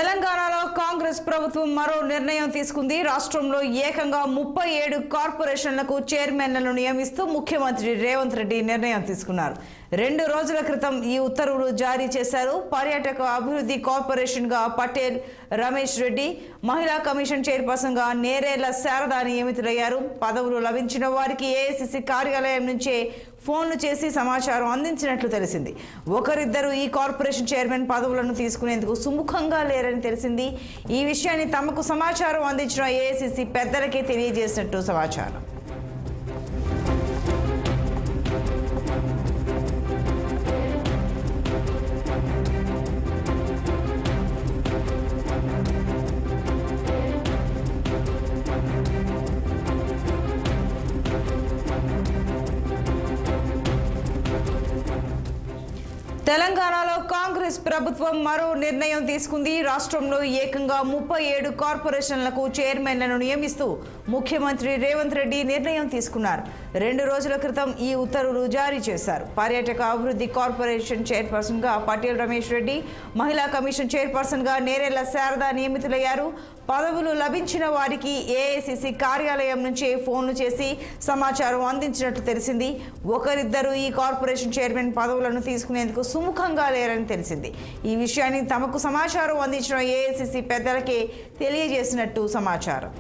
తెలంగాణలో కాంగ్రెస్ ప్రభుత్వం మరో నిర్ణయం తీసుకుంది. రాష్ట్రంలో ఏకంగా 37 కార్పొరేషన్లకు చైర్మన్లను నియమిస్తూ ముఖ్యమంత్రి రేవంత్ రెడ్డి నిర్ణయం తీసుకున్నారు. 2 రోజుల క్రితం ఈ ఉత్తర్వులు జారీ చేశారు. పర్యాటక అభివృద్ధి కార్పొరేషన్ గా పటేల్ రమేష్ రెడ్డి, మహిళా కమిషన్ చైర్పర్సన్ గా నేరేళ్ల శారద నియమితులయ్యారు. పదవులు లభించిన వారికి ఏఐసిసి కార్యాలయం నుంచే ఫోన్లు చేసి సమాచారం అందించినట్లు తెలిసింది. ఒకరిద్దరు ఈ కార్పొరేషన్ చైర్మన్ పదవులను తీసుకునేందుకు సుముఖంగా లేరని తెలిసింది. ఈ విషయాన్ని తమకు సమాచారం అందించిన ఏఐసిసి పెద్దలకే తెలియజేసినట్టు సమాచారం. తెలంగాణలో కాంగ్రెస్ ప్రభుత్వం మరో నిర్ణయం తీసుకుంది. రాష్ట్రంలో ఏకంగా 37 కార్పొరేషన్లకు చైర్మన్లను నియమిస్తూ ముఖ్యమంత్రి రేవంత్ రెడ్డి నిర్ణయం తీసుకున్నారు. 2 రోజుల క్రితం ఈ ఉత్తర్వులు జారీ చేశారు. పర్యాటక అభివృద్ధి కార్పొరేషన్ చైర్పర్సన్ గా పటేల్ రమేష్ రెడ్డి, మహిళా కమిషన్ చైర్పర్సన్ గా నేరేళ్ల శారద నియమితులయ్యారు. పదవులు లభించిన వారికి ఏఐసిసి కార్యాలయం నుంచే ఫోన్లు చేసి సమాచారం అందించినట్లు తెలిసింది. ఒకరిద్దరు ఈ కార్పొరేషన్ చైర్మన్ పదవులను తీసుకునేందుకు సుముఖంగా లేరని తెలిసింది. ఈ విషయాన్ని తమకు సమాచారం అందించిన ఏఐసిసి పెద్దలకే తెలియజేసినట్టు సమాచారం.